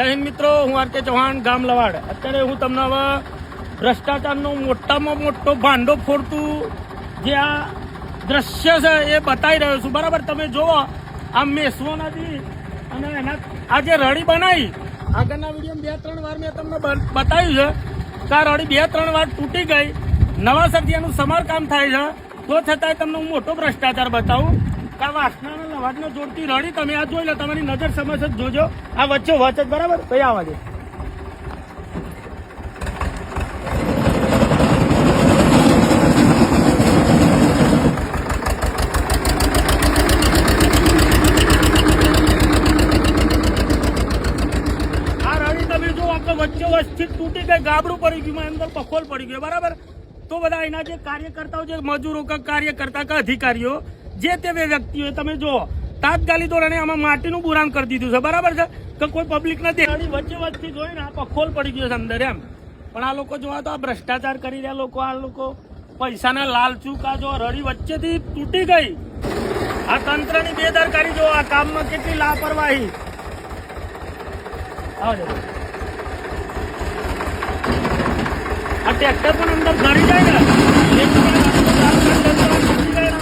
જય હિન્દ મિત્રો, હું આર કે ચૌહાણ, ગામ લવાડ. અત્યારે હું તમને હવે ભ્રષ્ટાચારનો મોટામાં મોટો ભાંડો ફોડતું જે આ દ્રશ્ય છે એ બતાવી રહ્યો છું. બરાબર, તમે જુઓ આ મેસવો નદી અને એના આ જે રડી બનાવી, આગળના વિડીયો 2-3 વાર મેં તમને બતાવ્યું છે કે આ રડી 2-3 વાર તૂટી ગઈ. નવાસરથી એનું સમારકામ થાય છે, તો છતાંય તમને હું મોટો ભ્રષ્ટાચાર બતાવું કે આ વાસણાના લવાડને જોડતી રડી તમે આ જોઈ લો, તમારી નજર સમજ જ જોજો. આ વચ્ચે વચ જ બરાબર કઈ આવા દે. વચ્ચે વચ્ચે તૂટી ગઈ, ગાબડું પડી ગયું, અંદર પખોલ પડી ગયો. બરાબર, તો બધા એના જે કાર્યકર્તાઓ, જે મજૂરો કે કાર્યકર્તા કે અધિકારીઓ, જે તે વ્યક્તિઓ તમે જુઓ તાત્કાલિક ધોરણે આમાં માટીનું બુરાણ કરી દીધું છે. બરાબર છે કે કોઈ પબ્લિક નથી, વચ્ચે વચ્ચે જોઈને આ પખોલ પડી ગયો છે અંદર એમ. પણ આ લોકો જોવા તો આ ભ્રષ્ટાચાર કરી રહ્યા લોકો, આ લોકો પૈસાના લાલચુ કા જો રડી વચ્ચેથી તૂટી ગઈ. આ તંત્રની બેદરકારી જો, આ કામમાં કેટલી લાપરવાહી. આ ટ્રેક્ટર પણ અંદર ઘડી જાય ને,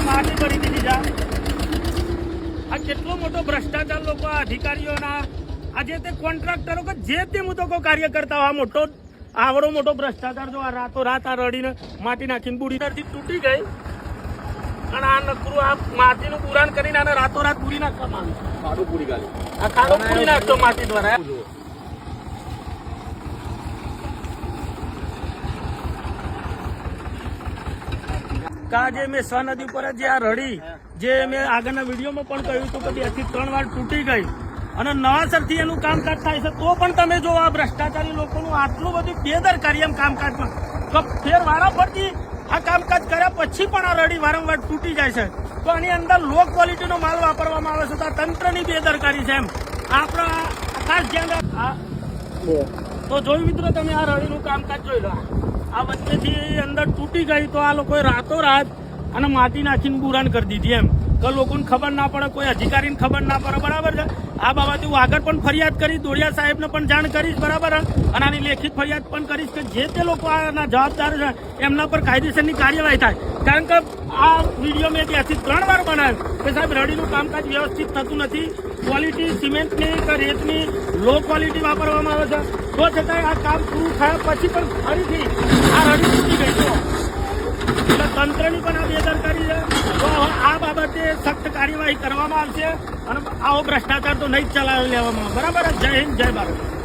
માટી ભરી દીધી છે. આ કેટલો મોટો ભ્રષ્ટાચાર લોકો, આ અધિકારીઓના, આ જે તે કોન્ટ્રાક્ટરો કે જે તે મુદ્દો કાર્ય કરતા હોય, આ મોટો આવડો મોટો ભ્રષ્ટાચાર જો આ રાતોરાત આ રડીને માટી નાખીને બુરી તૂટી ગઈ. અને આ નકરું આ માટીનું પુરાણ કરીને આને રાતોરાત પૂરી નાખવામાં ખાડો પૂરી ગાલી, આ ખાડો પૂરી નાખતો માટી દ્વારા. જે મેસવા નદી ઉપર જે આ રડી, જે મેં આગળના વિડીયોમાં પણ કહ્યું હતું કે 2 થી 3 વાર તૂટી ગઈ અને નવાસરથી એનું કામકાજ થાય છે, તો પણ તમે જો આ ભ્રષ્ટાચારી લોકોનું આટલું બધું બેદરકારી એમ કામકાજમાં, તો ફેર વારાફરતી આ કામકાજ કર્યા પછી પણ આ રડી વારંવાર તૂટી જાય છે. તો આની અંદર લો ક્વોલિટીનો માલ વાપરવામાં આવે છે. તો આ તંત્રની બેદરકારી છે એમ આપણા ખાસ ધ્યાન રાખ. તો જોયું મિત્રો, તમે આ રડીનું કામકાજ જોઈ લો. આ વચ્ચેથી અંદર તૂટી ગઈ, તો આ લોકોએ રાતોરાત અને માટી નાખીને બુરાણ કરી દીધી એમ કે લોકોને ખબર ના પડે, કોઈ અધિકારીને ખબર ના પડે. બરાબર છે, આ બાબતે હું આગળ પણ ફરિયાદ કરીશ, દોડિયા સાહેબને પણ જાણ કરીશ. બરાબર, અને આની લેખિત ફરિયાદ પણ કરીશ કે જે તે લોકો આના જવાબદાર છે એમના પર કાયદેસરની કાર્યવાહી થાય. કારણ કે આ વિડીયો મેં 2 થી 3 વાર બનાવ્યો કે સાહેબ રડીનું કામકાજ વ્યવસ્થિત થતું નથી, ક્વોલિટી સિમેન્ટની કે રેતની લો ક્વોલિટી વાપરવામાં આવે છે. તો છતાંય આ કામ પૂરું થયા પછી પણ ફરીથી આ રડી તૂટી ગઈ. એટલે તંત્રની પણ આ બેદરકારી છે. તો આ બાબતે સખ્ત કાર્યવાહી કરવામાં આવશે અને આવો ભ્રષ્ટાચાર તો નહીં જ ચલાવી લેવામાં. બરાબર, જય હિન્દ, જય ભારત.